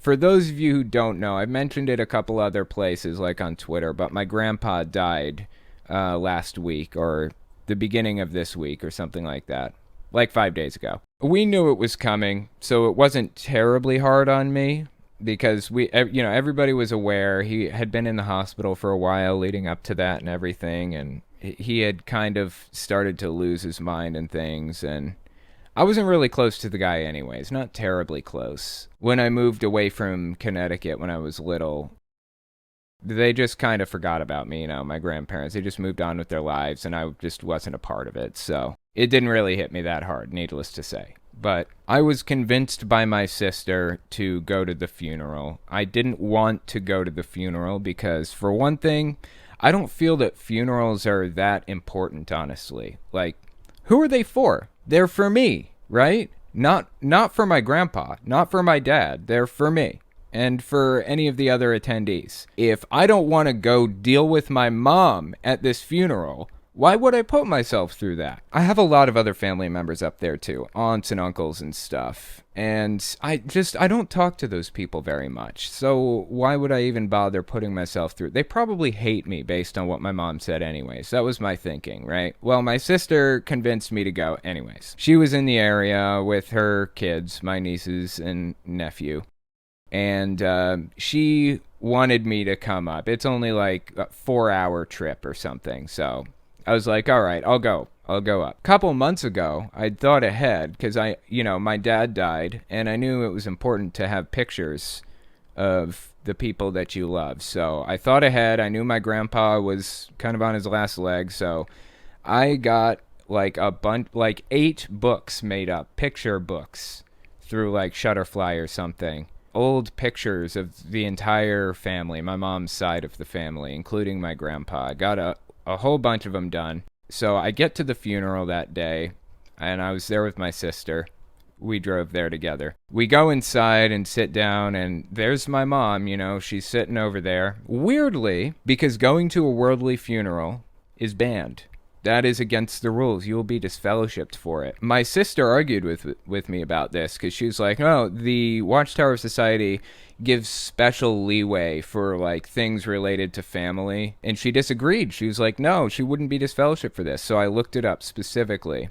For those of you who don't know, I've mentioned it a couple other places, like on Twitter, but my grandpa died last week, or the beginning of this week, or something like that, like 5 days ago. We knew it was coming, so it wasn't terribly hard on me because everybody was aware. He had been in the hospital for a while leading up to that and everything, and he had kind of started to lose his mind and things, and I wasn't really close to the guy anyways, not terribly close. When I moved away from Connecticut when I was little, they just kind of forgot about me, my grandparents. They just moved on with their lives, and I just wasn't a part of it, so it didn't really hit me that hard, needless to say. But I was convinced by my sister to go to the funeral. I didn't want to go to the funeral because, for one thing, I don't feel that funerals are that important, honestly. Like, who are they for? They're for me, right? Not for my grandpa, not for my dad. They're for me and for any of the other attendees. If I don't want to go deal with my mom at this funeral, why would I put myself through that? I have a lot of other family members up there too, aunts and uncles and stuff. And I don't talk to those people very much. So why would I even bother putting myself through? They probably hate me based on what my mom said anyways. That was my thinking, right? Well, my sister convinced me to go anyways. She was in the area with her kids, my nieces and nephew. And she wanted me to come up. It's only like a 4-hour trip or something. So I was like, all right, I'll go up. A couple months ago, I'd thought ahead because my dad died, and I knew it was important to have pictures of the people that you love. So I thought ahead. I knew my grandpa was kind of on his last leg, so I got like 8 books made up, picture books, through like Shutterfly or something. Old pictures of the entire family, my mom's side of the family, including my grandpa. I got a whole bunch of them done. So I get to the funeral that day, and I was there with my sister. We drove there together. We go inside and sit down, and there's my mom, she's sitting over there. Weirdly, because going to a worldly funeral is banned. That is against the rules. You will be disfellowshipped for it. My sister argued with me about this because she was like, "Oh, the Watchtower Society gives special leeway for like things related to family," and she disagreed. She was like, "No, she wouldn't be disfellowshipped for this." So I looked it up specifically.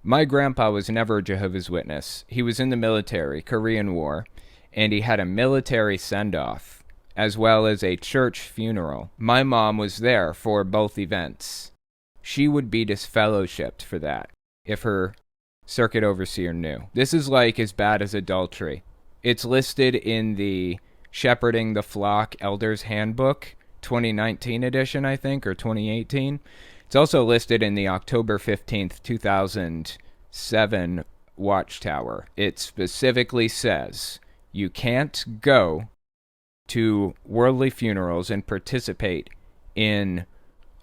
My grandpa was never a Jehovah's Witness. He was in the military, Korean War, and he had a military send-off as well as a church funeral. My mom was there for both events. She would be disfellowshipped for that if her circuit overseer knew. This is like as bad as adultery. It's listed in the Shepherding the Flock Elders Handbook, 2019 edition, I think, or 2018. It's also listed in the October 15th, 2007 Watchtower. It specifically says you can't go to worldly funerals and participate in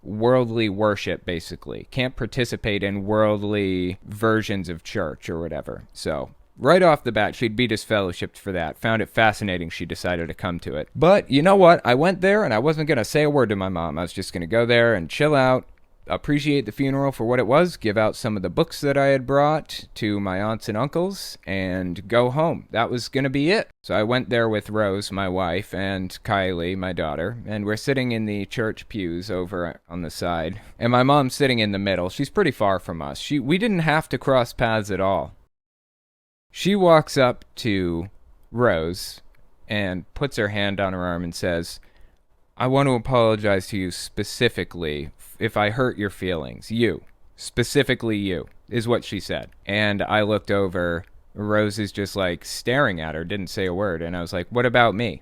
worldly worship, basically. Can't participate in worldly versions of church or whatever. So right off the bat, she'd be disfellowshipped for that. Found it fascinating she decided to come to it. But you know what? I went there and I wasn't going to say a word to my mom. I was just going to go there and chill out, appreciate the funeral for what it was, give out some of the books that I had brought to my aunts and uncles, and go home. That was going to be it. So I went there with Rose, my wife, and Kylie, my daughter, and we're sitting in the church pews over on the side, and my mom's sitting in the middle. She's pretty far from us. We didn't have to cross paths at all. She walks up to Rose and puts her hand on her arm and says, "I want to apologize to you specifically if I hurt your feelings. You. Specifically you," is what she said. And I looked over. Rose is just like staring at her, didn't say a word. And I was like, "What about me?"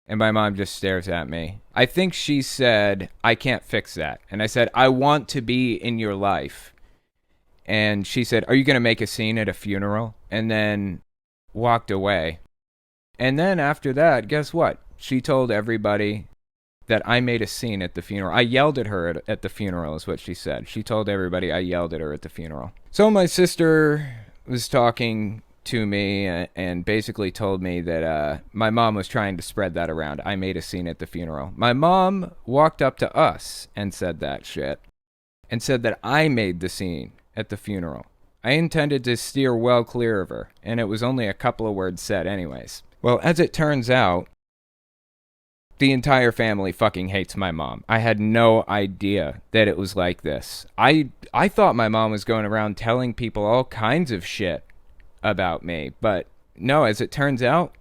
And my mom just stares at me. I think she said, "I can't fix that." And I said, "I want to be in your life." And she said, "Are you going to make a scene at a funeral?" And then walked away. And then after that, guess what? She told everybody that I made a scene at the funeral. I yelled at her at the funeral is what she said. She told everybody I yelled at her at the funeral. So my sister was talking to me and basically told me that my mom was trying to spread that around. I made a scene at the funeral. My mom walked up to us and said that shit. And said that I made the scene at the funeral. I intended to steer well clear of her, and it was only a couple of words said anyways. Well, as it turns out, the entire family fucking hates my mom. I had no idea that it was like this. I thought my mom was going around telling people all kinds of shit about me, but no, as it turns out,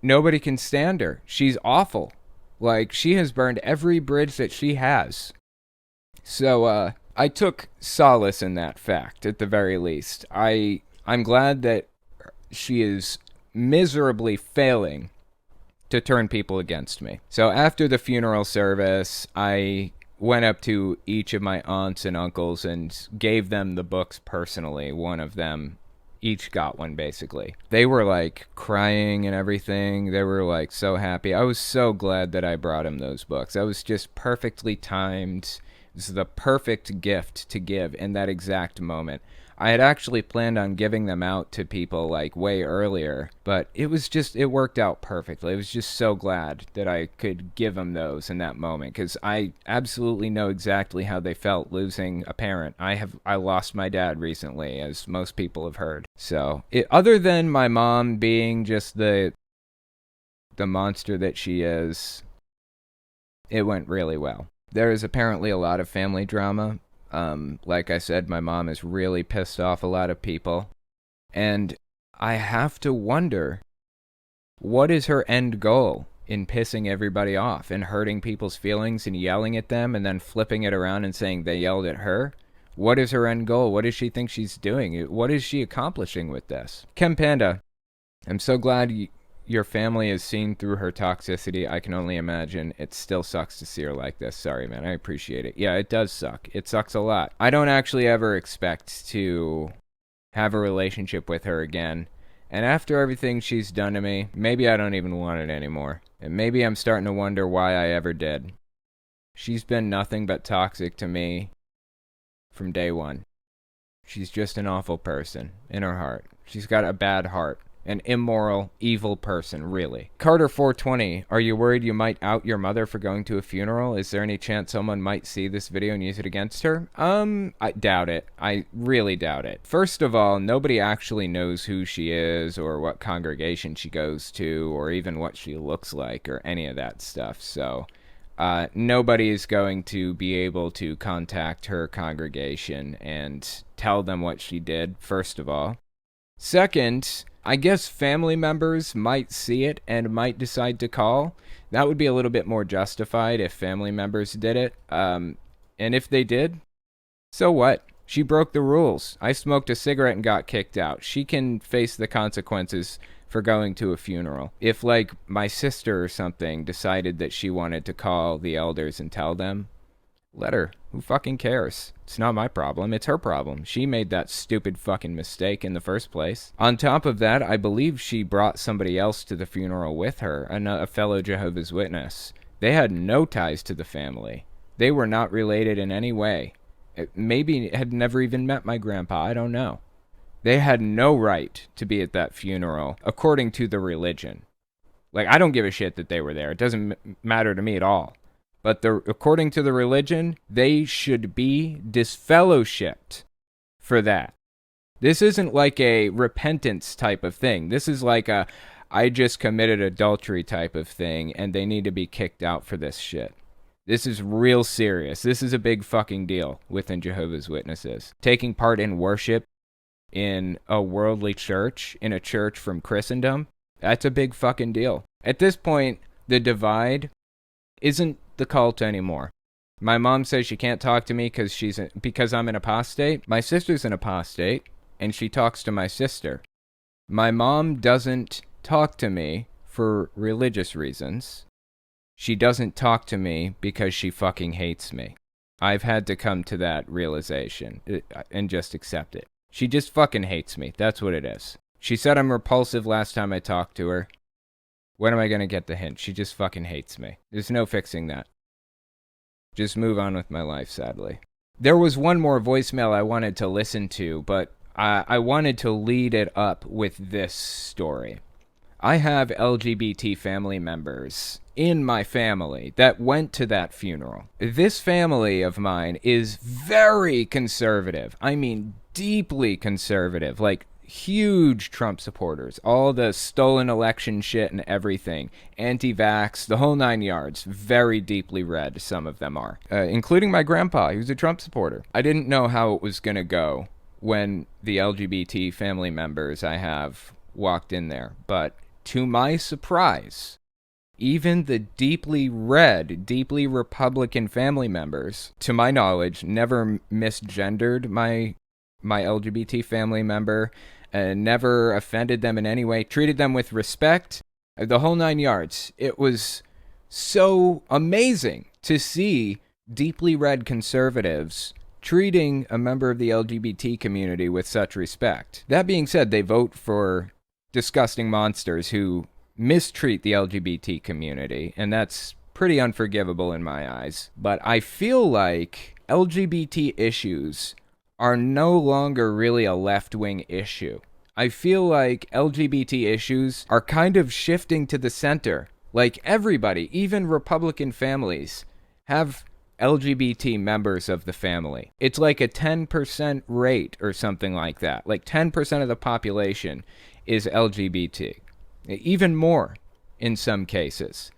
nobody can stand her. She's awful. Like, she has burned every bridge that she has. So, I took solace in that fact, at the very least. I'm glad that she is miserably failing to turn people against me. So after the funeral service, I went up to each of my aunts and uncles and gave them the books personally. One of them each got one, basically. They were like crying and everything. They were like so happy. I was so glad that I brought them those books. That was just perfectly timed. This is the perfect gift to give in that exact moment. I had actually planned on giving them out to people like way earlier, but it worked out perfectly. I was just so glad that I could give them those in that moment, because I absolutely know exactly how they felt losing a parent. I lost my dad recently, as most people have heard. So, other than my mom being just the monster that she is, it went really well. There is apparently a lot of family drama. Like I said, my mom has really pissed off a lot of people. And I have to wonder, what is her end goal in pissing everybody off and hurting people's feelings and yelling at them and then flipping it around and saying they yelled at her? What is her end goal? What does she think she's doing? What is she accomplishing with this? Chem Panda, I'm so glad your family is seen through her toxicity. I can only imagine. It still sucks to see her like this. Sorry, man. I appreciate it. Yeah, it does suck. It sucks a lot. I don't actually ever expect to have a relationship with her again. And after everything she's done to me, maybe I don't even want it anymore. And maybe I'm starting to wonder why I ever did. She's been nothing but toxic to me from day one. She's just an awful person in her heart. She's got a bad heart. An immoral, evil person, really. Carter 420, are you worried you might out your mother for going to a funeral? Is there any chance someone might see this video and use it against her? I doubt it. I really doubt it. First of all, nobody actually knows who she is or what congregation she goes to or even what she looks like or any of that stuff. So, nobody is going to be able to contact her congregation and tell them what she did, first of all. Second, I guess family members might see it and might decide to call. That would be a little bit more justified if family members did it. And if they did, so what? She broke the rules. I smoked a cigarette and got kicked out. She can face the consequences for going to a funeral. If, like, my sister or something decided that she wanted to call the elders and tell them, let her. Who fucking cares? It's not my problem. It's her problem. She made that stupid fucking mistake in the first place. On top of that, I believe she brought somebody else to the funeral with her, a fellow Jehovah's Witness. They had no ties to the family. They were not related in any way. Maybe had never even met my grandpa. I don't know. They had no right to be at that funeral, according to the religion. Like, I don't give a shit that they were there. It doesn't matter to me at all. But according to the religion, they should be disfellowshipped for that. This isn't like a repentance type of thing. This is like a, I just committed adultery type of thing, and they need to be kicked out for this shit. This is real serious. This is a big fucking deal within Jehovah's Witnesses. Taking part in worship in a worldly church, in a church from Christendom, that's a big fucking deal. At this point, the divide isn't the cult anymore. My mom says she can't talk to me because I'm an apostate. My sister's an apostate, and she talks to my sister. My mom doesn't talk to me for religious reasons. She doesn't talk to me because she fucking hates me. I've had to come to that realization and just accept it. She just fucking hates me. That's what it is. She said I'm repulsive last time I talked to her. When am I going to get the hint? She just fucking hates me. There's no fixing that. Just move on with my life, sadly. There was one more voicemail I wanted to listen to, but I wanted to lead it up with this story. I have LGBT family members in my family that went to that funeral. This family of mine is very conservative. I mean, deeply conservative. Like, huge Trump supporters, all the stolen election shit and everything, anti-vax, the whole 9 yards, very deeply read, some of them are, including my grandpa, he was a Trump supporter. I didn't know how it was going to go when the LGBT family members I have walked in there, but to my surprise, even the deeply read, deeply Republican family members, to my knowledge, never misgendered my LGBT family member, never offended them in any way, treated them with respect, the whole 9 yards. It was so amazing to see deeply read conservatives treating a member of the LGBT community with such respect. That being said, they vote for disgusting monsters who mistreat the LGBT community, and that's pretty unforgivable in my eyes. But I feel like LGBT issues are no longer really a left-wing issue. I feel like LGBT issues are kind of shifting to the center. Like everybody, even Republican families, have LGBT members of the family. It's like a 10% rate or something like that. Like 10% of the population is LGBT. Even more in some cases.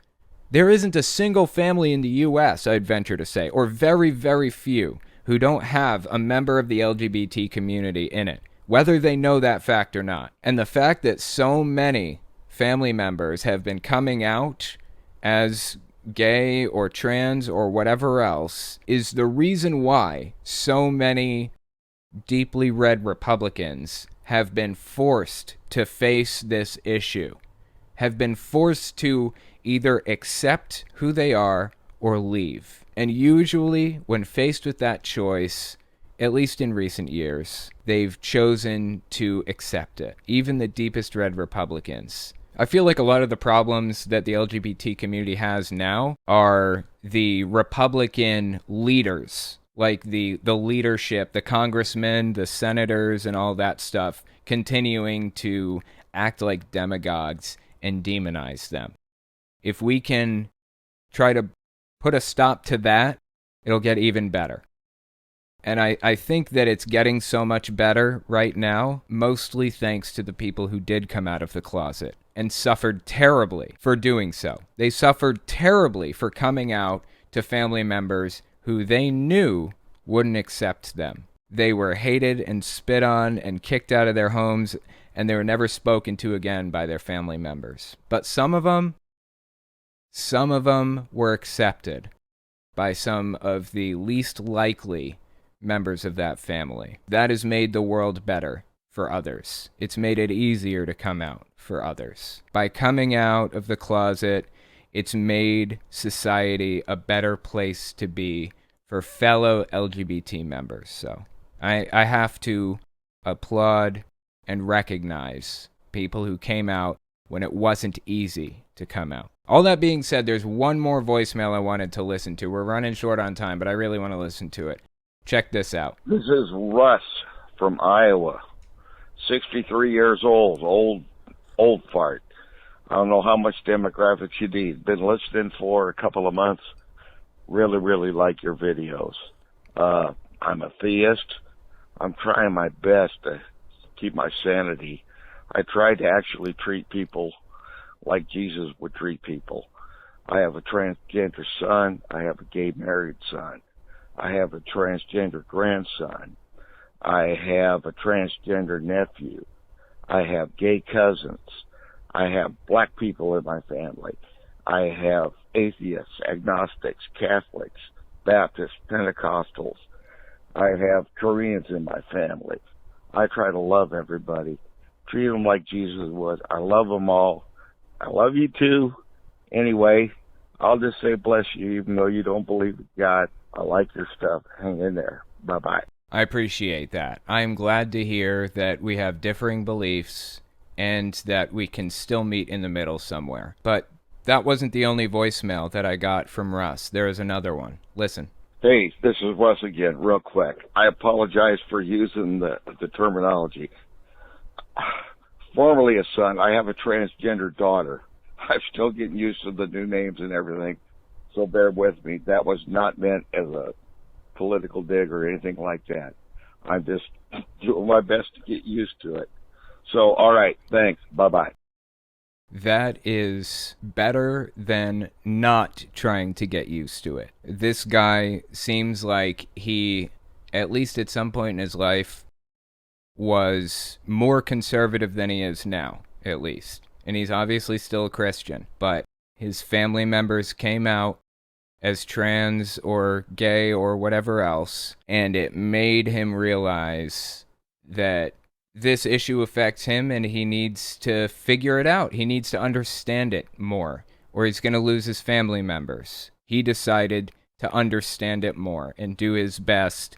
There isn't a single family in the US, I'd venture to say, or very, very few, who don't have a member of the LGBT community in it, whether they know that fact or not. And the fact that so many family members have been coming out as gay or trans or whatever else is the reason why so many deeply read Republicans have been forced to face this issue, have been forced to either accept who they are or leave. And usually, when faced with that choice, at least in recent years, they've chosen to accept it. Even the deepest red Republicans. I feel like a lot of the problems that the LGBT community has now are the Republican leaders, like the leadership, the congressmen, the senators, and all that stuff, continuing to act like demagogues and demonize them. If we can try to put a stop to that, it'll get even better. And I think that it's getting so much better right now, mostly thanks to the people who did come out of the closet and suffered terribly for doing so. They suffered terribly for coming out to family members who they knew wouldn't accept them. They were hated and spit on and kicked out of their homes, and they were never spoken to again by their family members. But some of them were accepted by some of the least likely members of that family. That has made the world better for others. It's made it easier to come out for others. By coming out of the closet, it's made society a better place to be for fellow LGBT members. So I have to applaud and recognize people who came out when it wasn't easy to come out. All that being said, there's one more voicemail I wanted to listen to. We're running short on time, but I really want to listen to it. Check this out. This is Russ from Iowa, 63 years old fart. I don't know how much demographics you need. Been listening for a couple of months. Really, really like your videos. I'm a theist. I'm trying my best to keep my sanity. I try to actually treat people like Jesus would treat people. I have a transgender son. I have a gay married son. I have a transgender grandson. I have a transgender nephew. I have gay cousins. I have black people in my family. I have atheists, agnostics, Catholics, Baptists, Pentecostals. I have Koreans in my family. I try to love everybody, treat them like Jesus would. I love them all. I love you too. Anyway, I'll just say bless you, even though you don't believe in God. I like your stuff. Hang in there. Bye-bye. I appreciate that. I'm glad to hear that we have differing beliefs and that we can still meet in the middle somewhere. But that wasn't the only voicemail that I got from Russ. There is another one. Listen. Hey, this is Russ again, real quick. I apologize for using the terminology. Formerly a son, I have a transgender daughter. I'm still getting used to the new names and everything, so bear with me. That was not meant as a political dig or anything like that. I'm just doing my best to get used to it. So, all right, thanks. Bye-bye. That is better than not trying to get used to it. This guy seems like he, at least at some point in his life, was more conservative than he is now, at least. And he's obviously still a Christian, but his family members came out as trans or gay or whatever else, and it made him realize that this issue affects him and he needs to figure it out. He needs to understand it more, or he's going to lose his family members. He decided to understand it more and do his best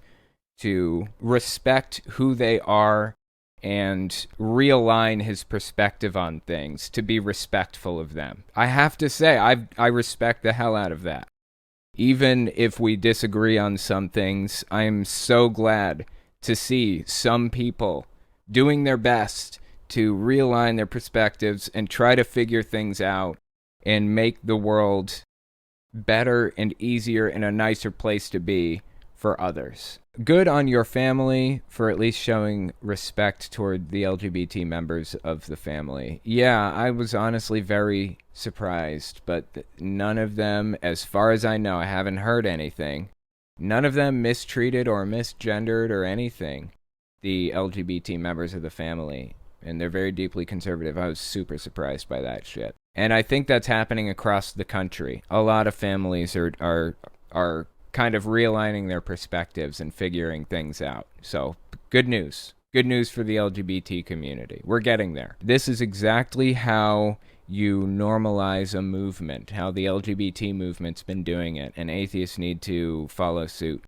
to respect who they are and realign his perspective on things, to be respectful of them. I have to say, I respect the hell out of that. Even if we disagree on some things, I'm so glad to see some people doing their best to realign their perspectives and try to figure things out and make the world better and easier and a nicer place to be for others. Good on your family for at least showing respect toward the LGBT members of the family. Yeah, I was honestly very surprised, but none of them, as far as I know, I haven't heard anything, none of them mistreated or misgendered or anything the LGBT members of the family, and they're very deeply conservative. I was super surprised by that shit. And I think that's happening across the country. A lot of families are kind of realigning their perspectives and figuring things out. So, good news. Good news for the LGBT community. We're getting there. This is exactly how you normalize a movement, how the LGBT movement's been doing it, and atheists need to follow suit.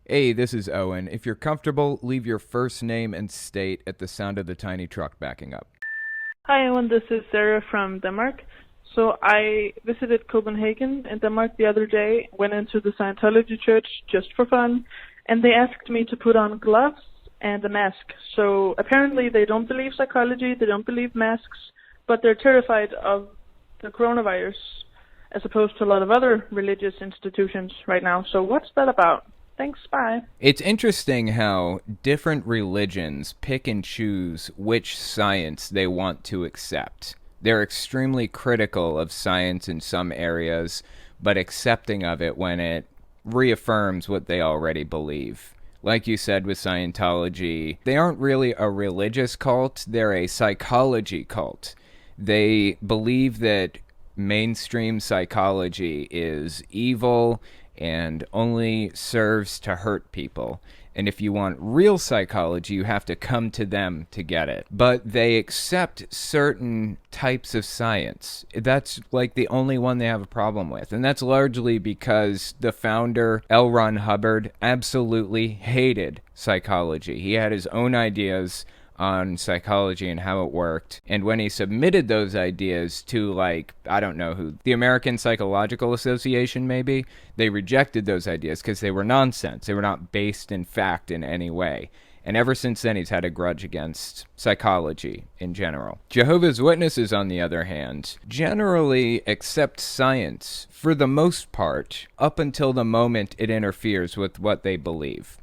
Hey, this is Owen. If you're comfortable, leave your first name and state at the sound of the tiny truck backing up. Hi, Owen. This is Sarah from Denmark. So I visited Copenhagen in Denmark the other day, went into the Scientology church just for fun, and they asked me to put on gloves and a mask. So apparently they don't believe psychology, they don't believe masks, but they're terrified of the coronavirus, as opposed to a lot of other religious institutions right now. So what's that about? Thanks, bye. It's interesting how different religions pick and choose which science they want to accept. They're extremely critical of science in some areas, but accepting of it when it reaffirms what they already believe. Like you said with Scientology, they aren't really a religious cult, they're a psychology cult. They believe that mainstream psychology is evil and only serves to hurt people. And if you want real psychology, you have to come to them to get it. But they accept certain types of science. That's like the only one they have a problem with. And that's largely because the founder, L. Ron Hubbard, absolutely hated psychology. He had his own ideas on psychology and how it worked. And when he submitted those ideas to, like, I don't know who, the American Psychological Association maybe, they rejected those ideas because they were nonsense. They were not based in fact in any way. And ever since then, he's had a grudge against psychology in general. Jehovah's Witnesses, on the other hand, generally accept science for the most part up until the moment it interferes with what they believe.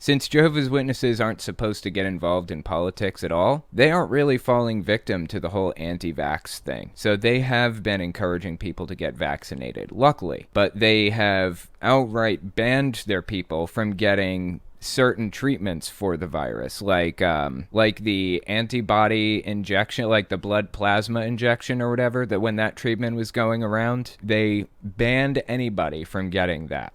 Since Jehovah's Witnesses aren't supposed to get involved in politics at all, they aren't really falling victim to the whole anti-vax thing. So they have been encouraging people to get vaccinated, luckily. But they have outright banned their people from getting certain treatments for the virus, like the antibody injection, like the blood plasma injection or whatever, that when that treatment was going around, they banned anybody from getting that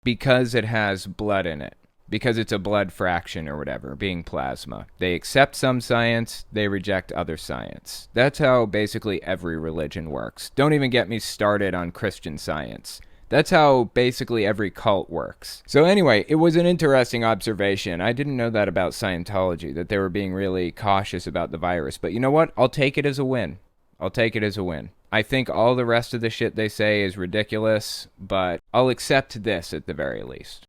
because it has blood in it. Because it's a blood fraction or whatever, being plasma. They accept some science, they reject other science. That's how basically every religion works. Don't even get me started on Christian Science. That's how basically every cult works. So anyway, it was an interesting observation. I didn't know that about Scientology, that they were being really cautious about the virus. But you know what? I'll take it as a win. I'll take it as a win. I think all the rest of the shit they say is ridiculous, but I'll accept this at the very least.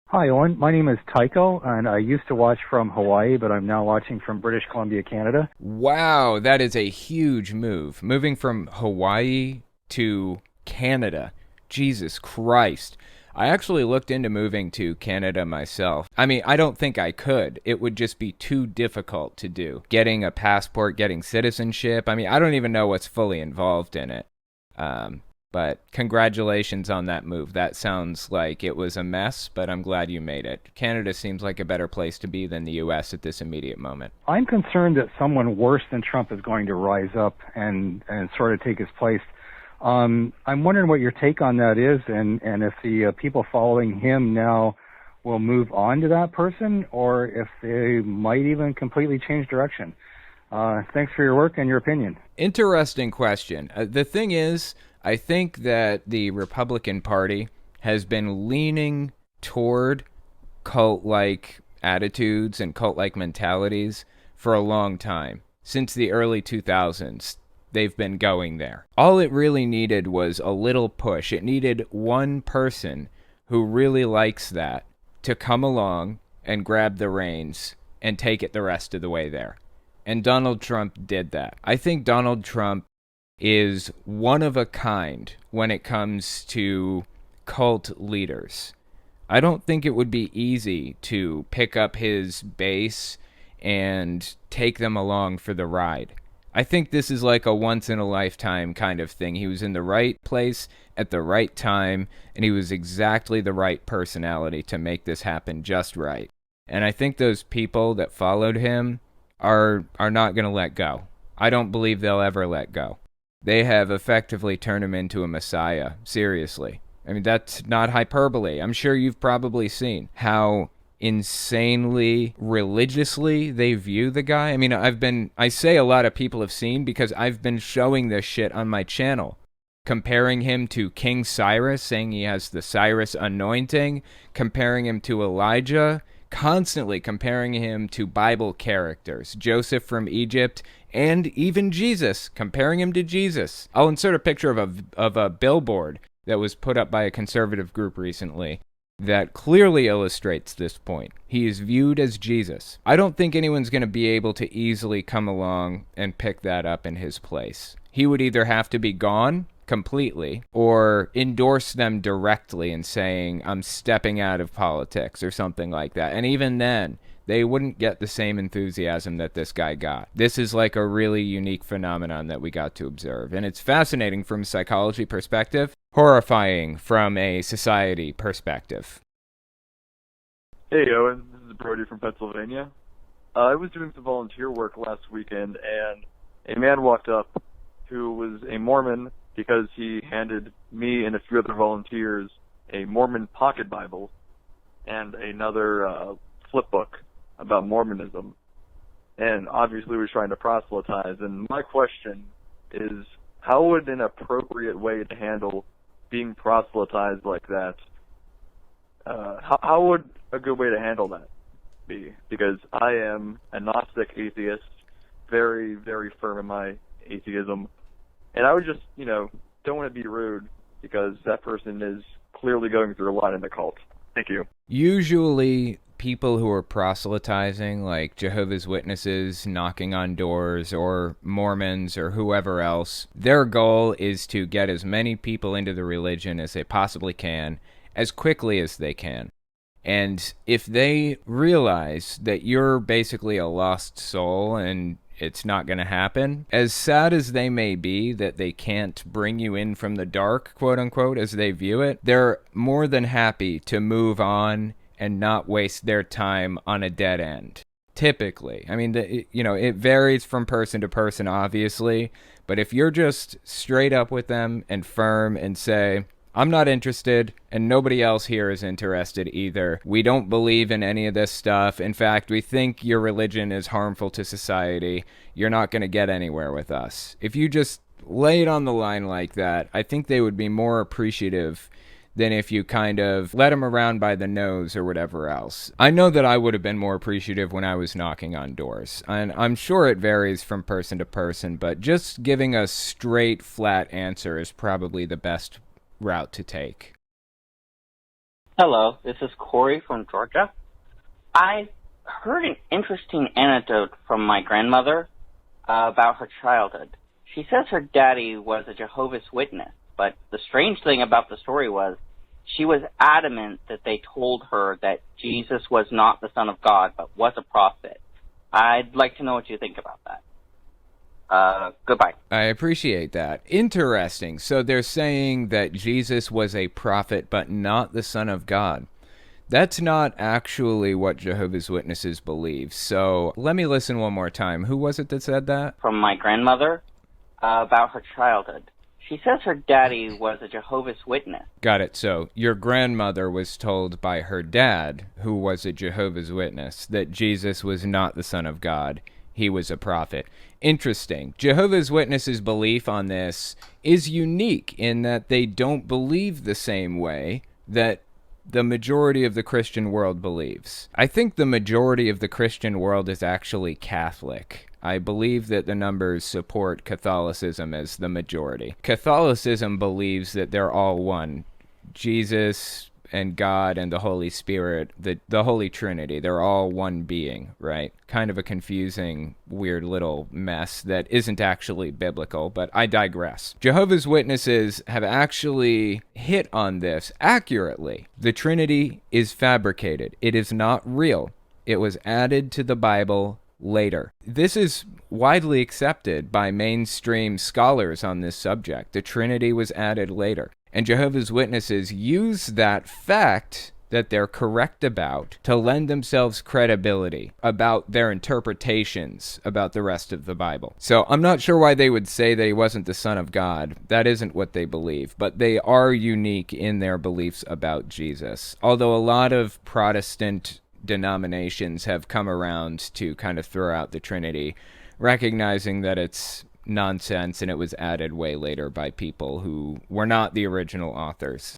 Hi, Owen. My name is Tycho, and I used to watch from Hawaii, but I'm now watching from British Columbia, Canada. Wow, that is a huge move. Moving from Hawaii to Canada. Jesus Christ. I actually looked into moving to Canada myself. I mean, I don't think I could. It would just be too difficult to do. Getting a passport, getting citizenship. I mean, I don't even know what's fully involved in it. But congratulations on that move. That sounds like it was a mess, but I'm glad you made it. Canada seems like a better place to be than the U.S. at this immediate moment. I'm concerned that someone worse than Trump is going to rise up and sort of take his place. I'm wondering what your take on that is, and if the people following him now will move on to that person, or if they might even completely change direction. Thanks for your work and your opinion. Interesting question. The thing is, I think that the Republican Party has been leaning toward cult-like attitudes and cult-like mentalities for a long time. Since the early 2000s, they've been going there. All it really needed was a little push. It needed one person who really likes that to come along and grab the reins and take it the rest of the way there. And Donald Trump did that. I think Donald Trump is one of a kind when it comes to cult leaders. I don't think it would be easy to pick up his base and take them along for the ride. I think this is like a once-in-a-lifetime kind of thing. He was in the right place at the right time, and he was exactly the right personality to make this happen just right. And I think those people that followed him are not going to let go. I don't believe they'll ever let go. They have effectively turned him into a messiah, seriously. I mean, that's not hyperbole. I'm sure you've probably seen how insanely religiously they view the guy. I mean, I say a lot of people have seen because I've been showing this shit on my channel, comparing him to King Cyrus, saying he has the Cyrus anointing, comparing him to Elijah, constantly comparing him to Bible characters, Joseph from Egypt, and even Jesus, comparing him to Jesus. I'll insert a picture of a billboard that was put up by a conservative group recently that clearly illustrates this point. He is viewed as Jesus. I don't think anyone's going to be able to easily come along and pick that up in his place. He would either have to be gone completely or endorse them directly and saying, I'm stepping out of politics or something like that. And even then, they wouldn't get the same enthusiasm that this guy got. This is like a really unique phenomenon that we got to observe. And it's fascinating from a psychology perspective, horrifying from a society perspective. Hey, Owen. This is Brody from Pennsylvania. I was doing some volunteer work last weekend, and a man walked up who was a Mormon because he handed me and a few other volunteers a Mormon pocket Bible and another flip book about Mormonism. And obviously we were trying to proselytize. And my question is, how would an appropriate way to handle being proselytized like that, how would a good way to handle that be? Because I am a Gnostic atheist, very, very firm in my atheism. And I would just, don't want to be rude because that person is clearly going through a lot in the cult. Thank you. Usually, people who are proselytizing, like Jehovah's Witnesses, knocking on doors, or Mormons, or whoever else, their goal is to get as many people into the religion as they possibly can, as quickly as they can. And if they realize that you're basically a lost soul and it's not going to happen, as sad as they may be that they can't bring you in from the dark, quote unquote, as they view it, they're more than happy to move on and not waste their time on a dead end. Typically. I mean, it varies from person to person, obviously, but if you're just straight up with them and firm and say, I'm not interested, and nobody else here is interested either. We don't believe in any of this stuff. In fact, we think your religion is harmful to society. You're not going to get anywhere with us. If you just lay it on the line like that, I think they would be more appreciative than if you kind of let them around by the nose or whatever else. I know that I would have been more appreciative when I was knocking on doors. And I'm sure it varies from person to person, but just giving a straight, flat answer is probably the best route to take. Hello, this is Corey from Georgia. I heard an interesting anecdote from my grandmother about her childhood. She says her daddy was a Jehovah's Witness, but the strange thing about the story was she was adamant that they told her that Jesus was not the Son of God, but was a prophet. I'd like to know what you think about that. Goodbye. I appreciate that. Interesting. So they're saying that Jesus was a prophet, but not the Son of God. That's not actually what Jehovah's Witnesses believe. So let me listen one more time. Who was it that said that? From my grandmother about her childhood. She says her daddy was a Jehovah's Witness. Got it. So your grandmother was told by her dad, who was a Jehovah's Witness, that Jesus was not the Son of God. He was a prophet. Interesting. Jehovah's Witnesses' belief on this is unique in that they don't believe the same way that the majority of the Christian world believes. I think the majority of the Christian world is actually Catholic. I believe that the numbers support Catholicism as the majority. Catholicism believes that they're all one. Jesus and God and the Holy Spirit, the Holy Trinity, they're all one being, right? Kind of a confusing, weird little mess that isn't actually biblical, but I digress. Jehovah's Witnesses have actually hit on this accurately. The Trinity is fabricated. It is not real. It was added to the Bible later. This is widely accepted by mainstream scholars on this subject. The Trinity was added later. And Jehovah's Witnesses use that fact that they're correct about to lend themselves credibility about their interpretations about the rest of the Bible. So I'm not sure why they would say that he wasn't the Son of God. That isn't what they believe, but they are unique in their beliefs about Jesus. Although a lot of Protestant denominations have come around to kind of throw out the Trinity, recognizing that it's nonsense and it was added way later by people who were not the original authors.